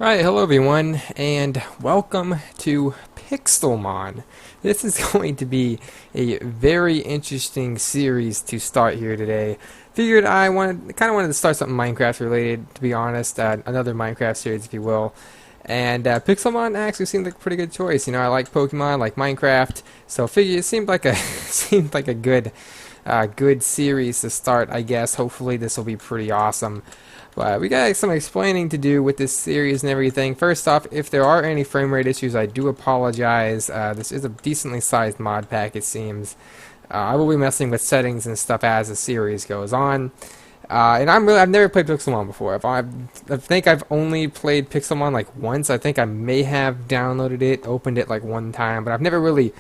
Alright, hello everyone, and welcome to Pixelmon. This is going to be a very interesting series to start here today. Figured I kind of wanted to start something Minecraft related, to be honest, another Minecraft series, if you will. And Pixelmon actually seemed like a pretty good choice. You know, I like Pokemon, I like Minecraft, so figured it seemed like a seemed like a good series to start. I guess hopefully this will be pretty awesome. But we got some explaining to do with this series and everything. First off, if there are any frame rate issues, I do apologize. This is a decently sized mod pack, it seems. I will be messing with settings and stuff as the series goes on. And I've never played Pixelmon before. I think I've only played Pixelmon like once. I think I may have downloaded it, opened it like one time, but I've never really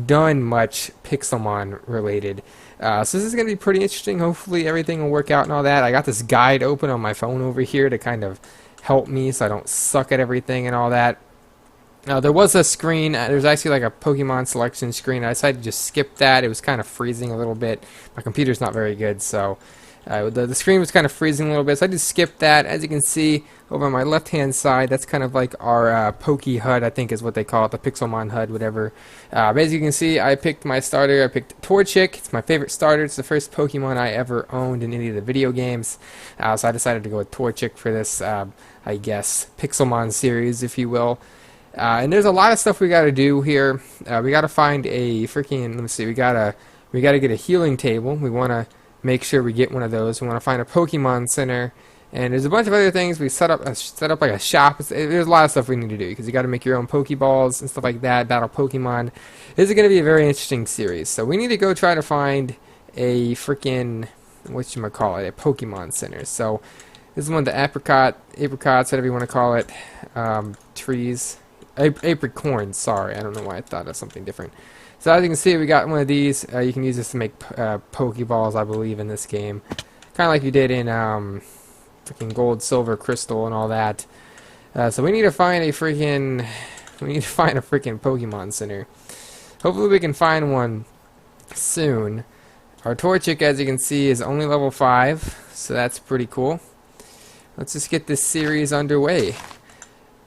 done much Pixelmon related. So this is going to be pretty interesting. Hopefully everything will work out and all that. I got this guide open on my phone over here to kind of help me so I don't suck at everything and all that. There was a screen, there's actually like a Pokemon selection screen. I decided to just skip that. It was kind of freezing a little bit. My computer's not very good, so the screen was kind of freezing a little bit, so I just skipped that. As you can see over on my left hand side, that's kind of like our Poke HUD, I think is what they call it, the Pixelmon HUD, whatever. As you can see, I picked my starter. I picked Torchic. It's my favorite starter. It's the first Pokemon I ever owned in any of the video games, so I decided to go with Torchic for this, I guess, Pixelmon series, if you will. And there's a lot of stuff we got to do here. We got to find a freaking, let me see, we gotta get a healing table. We want to make sure we get one of those. We want to find a Pokemon Center, and there's a bunch of other things. We set up like a shop. There's a lot of stuff we need to do because you got to make your own Pokeballs and stuff like that. Battle Pokemon. This is going to be a very interesting series. So we need to go try to find a freaking whatchamacallit, a Pokemon Center. So this is one of the apricots, whatever you want to call it, trees. Apricorns, sorry, I don't know why I thought of something different. So as you can see, we got one of these. You can use this to make Pokeballs, I believe, in this game. Kind of like you did in freaking Gold, Silver, Crystal, and all that. So we need to find a freaking Pokemon Center. Hopefully we can find one soon. Our Torchic, as you can see, is only level 5, so that's pretty cool. Let's just get this series underway.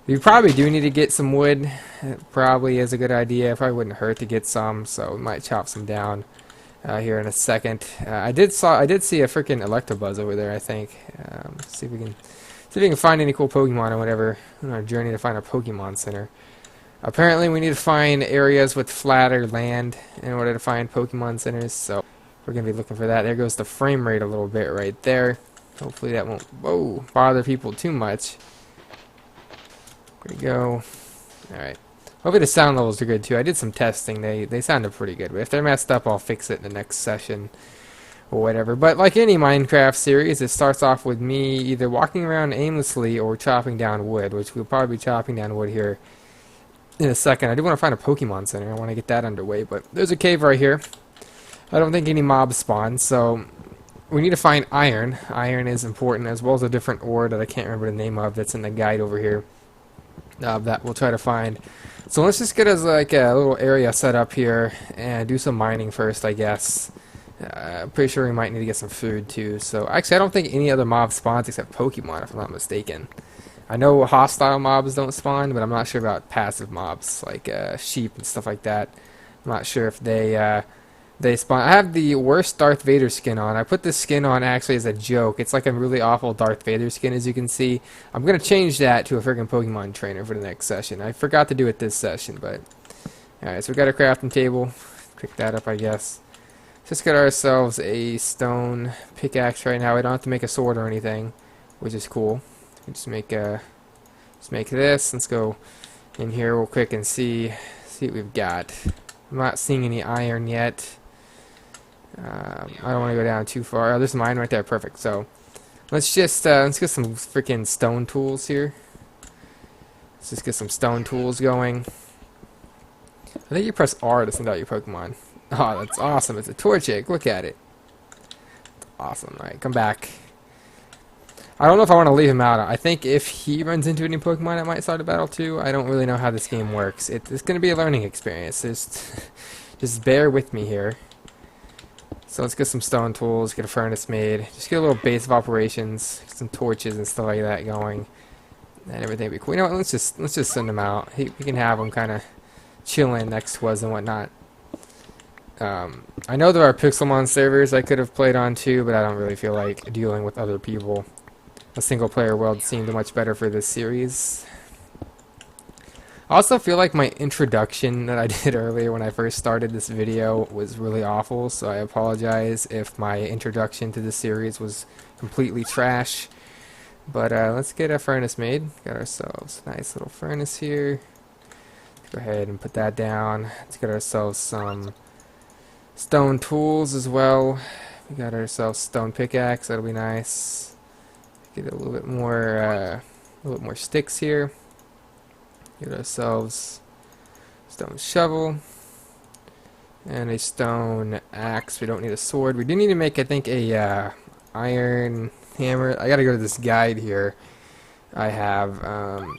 We probably do need to get some wood. It probably is a good idea. It probably wouldn't hurt to get some, so we might chop some down here in a second. I did see a freaking Electabuzz over there, I think. See if we can find any cool Pokemon or whatever on our journey to find a Pokemon Center. Apparently, we need to find areas with flatter land in order to find Pokemon Centers, so we're gonna be looking for that. There goes the frame rate a little bit right there. Hopefully, that won't bother people too much. There we go. Alright. Hopefully the sound levels are good too. I did some testing. They sounded pretty good. But if they're messed up, I'll fix it in the next session or whatever. But like any Minecraft series, it starts off with me either walking around aimlessly or chopping down wood, which we'll probably be chopping down wood here in a second. I do want to find a Pokemon Center. I want to get that underway. But there's a cave right here. I don't think any mobs spawn, so we need to find iron. Iron is important, as well as a different ore that I can't remember the name of that's in the guide over here. That we'll try to find. So let's just get us like a little area set up here and do some mining first, I guess. Pretty sure we might need to get some food too. So actually, I don't think any other mob spawns except Pokemon, if I'm not mistaken. I know hostile mobs don't spawn, but I'm not sure about passive mobs like sheep and stuff like that. I'm not sure if they spawn. I have the worst Darth Vader skin on. I put this skin on actually as a joke. It's like a really awful Darth Vader skin, as you can see. I'm going to change that to a freaking Pokemon trainer for the next session. I forgot to do it this session, but... Alright, so we got a crafting table. Pick that up, I guess. Just get ourselves a stone pickaxe right now. We don't have to make a sword or anything, which is cool. We just make this. Let's go in here real quick and see what we've got. I'm not seeing any iron yet. I don't want to go down too far. Oh, there's mine right there. Perfect. So let's get some freaking stone tools here. Let's just get some stone tools going. I think you press R to send out your Pokemon. Oh, that's awesome. It's a Torchic. Look at it. Awesome. Alright, come back. I don't know if I want to leave him out. I think if he runs into any Pokemon, I might start a battle too. I don't really know how this game works. It's going to be a learning experience. Just bear with me here. So let's get some stone tools, get a furnace made, just get a little base of operations, get some torches and stuff like that going. and everything would be cool. You know what? Let's just send him out. We can have him kind of chilling next to us and whatnot. I know there are Pixelmon servers I could have played on too, but I don't really feel like dealing with other people. A single player world seemed much better for this series. I also feel like my introduction that I did earlier when I first started this video was really awful, so I apologize if my introduction to this series was completely trash. But let's get a furnace made. Got ourselves a nice little furnace here. Go ahead and put that down. Let's get ourselves some stone tools as well. We got ourselves stone pickaxe. That'll be nice. Get a little bit more sticks here. Get ourselves stone shovel and a stone axe. We don't need a sword. We do need to make, I think, a iron hammer. I gotta go to this guide here. I have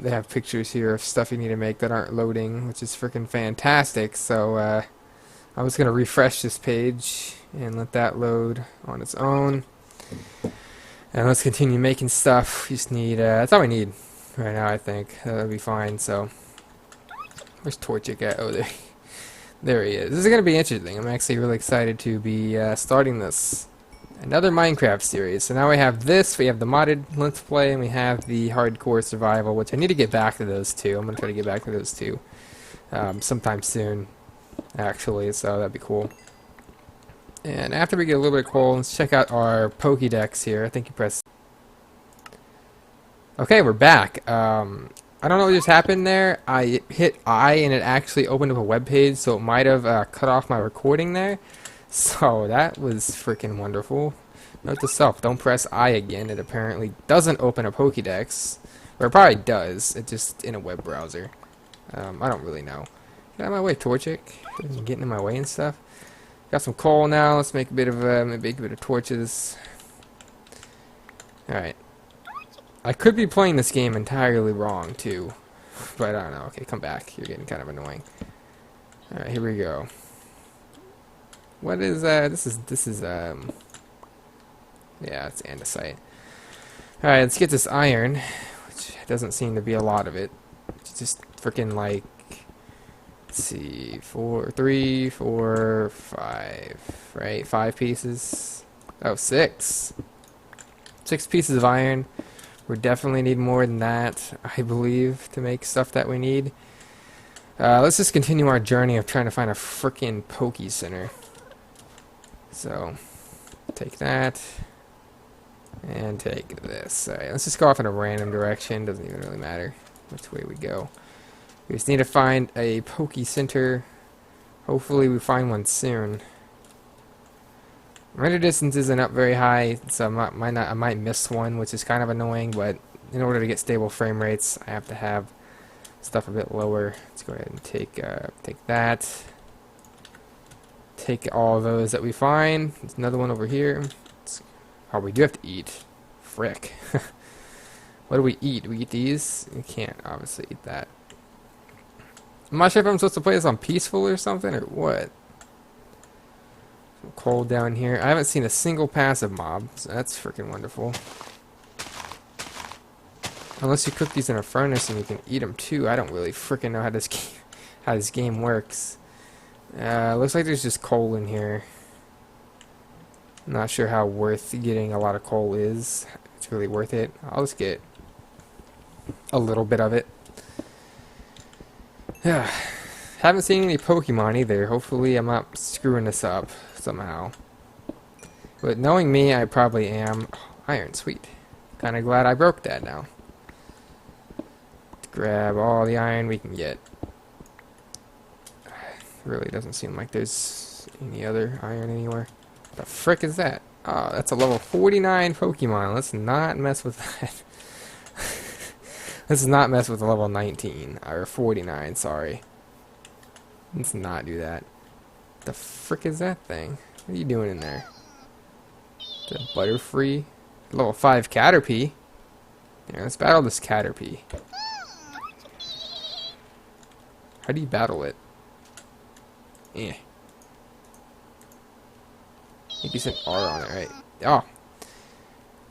they have pictures here of stuff you need to make that aren't loading, which is freaking fantastic. So I was gonna refresh this page and let that load on its own. And let's continue making stuff. We just need that's all we need right now, I think. That'll be fine. So where's Torchic at? Oh, there he is. This is gonna be interesting. I'm actually really excited to be starting this. Another Minecraft series. So now we have this, we have the modded Let's Play, and we have the hardcore survival, which I need to get back to those two. I'm going to try to get back to those two sometime soon, actually, so that'd be cool. And after we get a little bit of coal, let's check out our Pokédex here. I think you press... Okay, we're back. I don't know what just happened there. I hit I and it actually opened up a web page, so it might have cut off my recording there. So that was freaking wonderful. Note to self, don't press I again. It apparently doesn't open a Pokédex. Or it probably does. It's just in a web browser. I don't really know. Get out of my way, Torchic. Getting in my way and stuff. Got some coal now. Let's make a bit of torches. Alright. I could be playing this game entirely wrong too. But I don't know. Okay, come back. You're getting kind of annoying. Alright, here we go. What is this is yeah, it's andesite. Alright, let's get this iron, which doesn't seem to be a lot of it. It's just freaking like, let's see, 3, 4, 5, right? 5 pieces. Oh, 6. 6 pieces of iron. We definitely need more than that, I believe, to make stuff that we need. Let's just continue our journey of trying to find a freaking Poké Center. So, take that, and take this. Alright, let's just go off in a random direction. Doesn't even really matter which way we go. We just need to find a Poké Center. Hopefully we find one soon. Render distance isn't up very high, so I might miss one, which is kind of annoying, but in order to get stable frame rates, I have to have stuff a bit lower. Let's go ahead and take that. Take all those that we find. There's another one over here. Oh, we do have to eat. Frick. What do we eat? Do we eat these? We can't obviously eat that. I'm not sure if I'm supposed to play this on peaceful or something, or what. Some coal down here. I haven't seen a single passive mob, so that's freaking wonderful. Unless you cook these in a furnace and you can eat them too. I don't really freaking know how this game works. Looks like there's just coal in here. I'm not sure how worth getting a lot of coal is. It's really worth it. I'll just get a little bit of it. Yeah. Haven't seen any Pokemon either. Hopefully I'm not screwing this up somehow. But knowing me, I probably am. Oh, iron, sweet. Kinda glad I broke that now. Let's grab all the iron we can get. Really doesn't seem like there's any other iron anywhere. The frick is that? Oh, that's a level 49 Pokemon. Let's not mess with that. Let's not mess with level 19. Or 49, sorry. Let's not do that. The frick is that thing? What are you doing in there? The Butterfree? Level 5 Caterpie? Yeah, let's battle this Caterpie. How do you battle it? Yeah. I think you said R on it, right? Oh.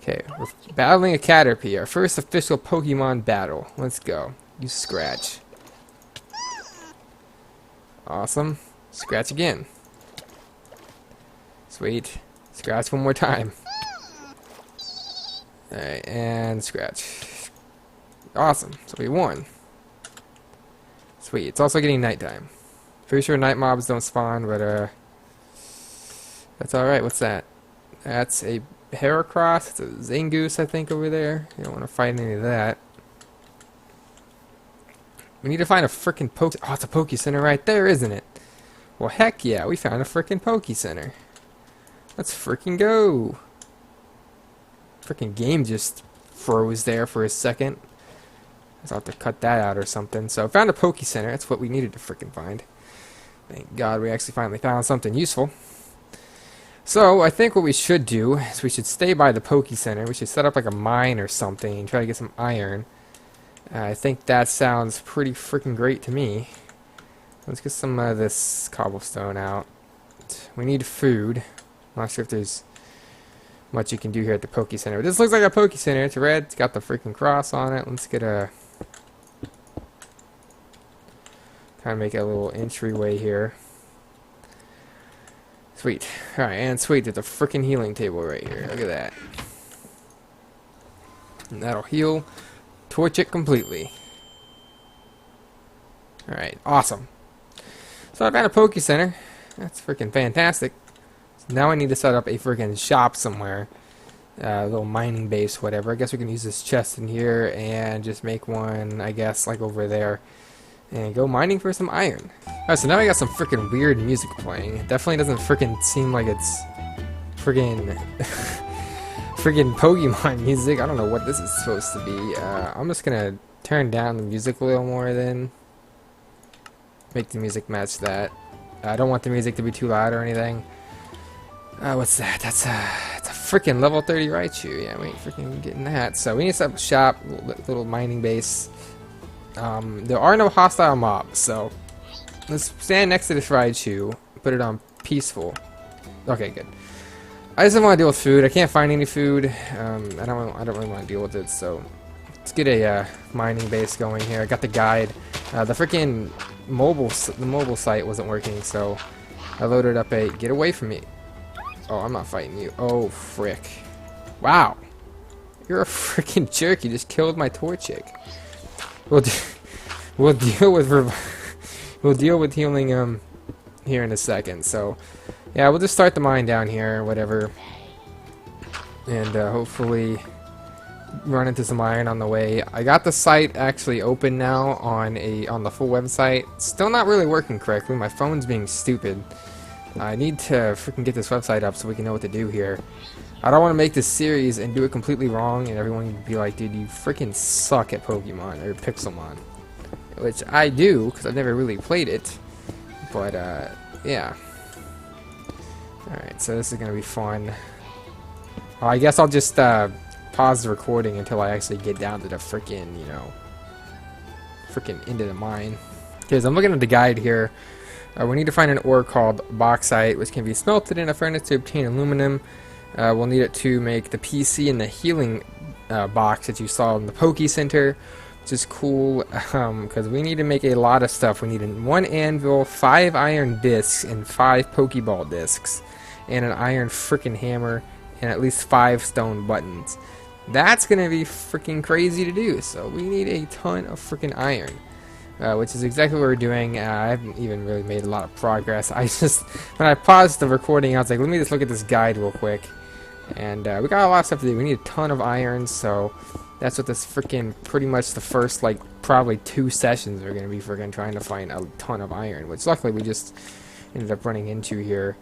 Okay, we're battling a Caterpie. Our first official Pokemon battle. Let's go. You scratch. Awesome. Scratch again. Sweet. Scratch one more time. Alright, and scratch. Awesome. So we won. Sweet. It's also getting nighttime. Pretty sure night mobs don't spawn, but that's alright. What's that? That's a Heracross. It's a Zangoose, I think, over there. You don't want to fight any of that. We need to find a frickin' Poke... Oh, it's a Poke Center right there, isn't it? Well, heck yeah, we found a frickin' Poke Center. Let's frickin' go. Frickin' game just froze there for a second. I'll have to cut that out or something. So I found a Poke Center. That's what we needed to frickin' find. Thank God we actually finally found something useful. So I think what we should do is we should stay by the Poke Center. We should set up like a mine or something and try to get some iron. I think that sounds pretty freaking great to me. Let's get some of this cobblestone out. We need food. I'm not sure if there's much you can do here at the Poke Center. But this looks like a Poke Center. It's red. It's got the freaking cross on it. Let's get a... kind of make a little entryway here. Sweet. Alright, and sweet. There's a freaking healing table right here. Look at that. And that'll heal... torch it completely. Alright, awesome. So I found a Poke Center. That's freaking fantastic. So now I need to set up a freaking shop somewhere. A little mining base, whatever. I guess we can use this chest in here and just make one, I guess, like over there. And go mining for some iron. Alright, so now I got some freaking weird music playing. It definitely doesn't freaking seem like it's freaking... friggin' Pokemon music. I don't know what this is supposed to be. I'm just gonna turn down the music a little more then. Make the music match that. I don't want the music to be too loud or anything. What's that? That's a freaking level 30 Raichu. Yeah, we ain't freaking getting that. So we need to set up a shop, little mining base. There are no hostile mobs, so let's stand next to this Raichu. Put it on peaceful. Okay, good. I just don't want to deal with food. I can't find any food. I don't really want to deal with it. So let's get a mining base going here. I got the guide. The freaking mobile site wasn't working, so I loaded up a. Get away from me! Oh, I'm not fighting you. Oh frick! Wow, you're a freaking jerk. You just killed my Torchic. We'll deal with healing here in a second. So. Yeah, we'll just start the mine down here, whatever, and hopefully run into some iron on the way. I got the site actually open now on the full website. Still not really working correctly. My phone's being stupid. I need to freaking get this website up so we can know what to do here. I don't want to make this series and do it completely wrong, and everyone be like, "Dude, you freaking suck at Pokemon or Pixelmon," which I do because I've never really played it. But yeah. Alright, so this is going to be fun. Well, I guess I'll just pause the recording until I actually get down to the frickin', you know, frickin' into the mine. Because I'm looking at the guide here. We need to find an ore called bauxite, which can be smelted in a furnace to obtain aluminum. We'll need it to make the PC and the healing box that you saw in the Poke Center, which is cool, because we need to make a lot of stuff. We need 1 anvil, 5 iron discs, and 5 Pokeball discs, and an iron frickin' hammer, and at least 5 stone buttons. That's gonna be freaking crazy to do, so we need a ton of freaking iron, which is exactly what we're doing. I haven't even really made a lot of progress. When I paused the recording, I was like, let me just look at this guide real quick, and we got a lot of stuff to do. We need a ton of iron, so that's what this freaking, pretty much the first, like, probably 2 sessions are gonna be freaking trying to find a ton of iron, which luckily we just ended up running into here.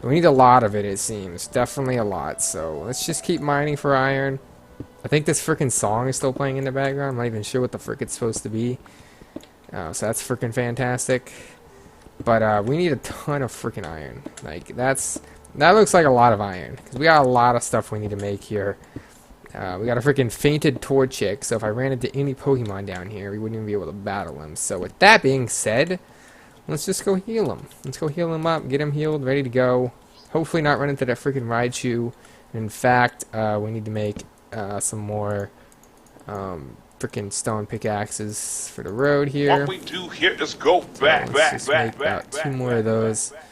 We need a lot of it, it seems. Definitely a lot, so let's just keep mining for iron. I think this freaking song is still playing in the background. I'm not even sure what the frick it's supposed to be. So that's freaking fantastic. But we need a ton of freaking iron. Like, that looks like a lot of iron, because we got a lot of stuff we need to make here. We got a freaking fainted Torchic, so if I ran into any Pokemon down here, we wouldn't even be able to battle him. So with that being said, let's just go heal him. Let's go heal him up, get him healed, ready to go. Hopefully not run into that freaking Raichu In fact, we need to make some more freaking stone pickaxes for the road here. What we do here is go So back, let's back, just back, make back, about 2 back, more of back, those. back, back.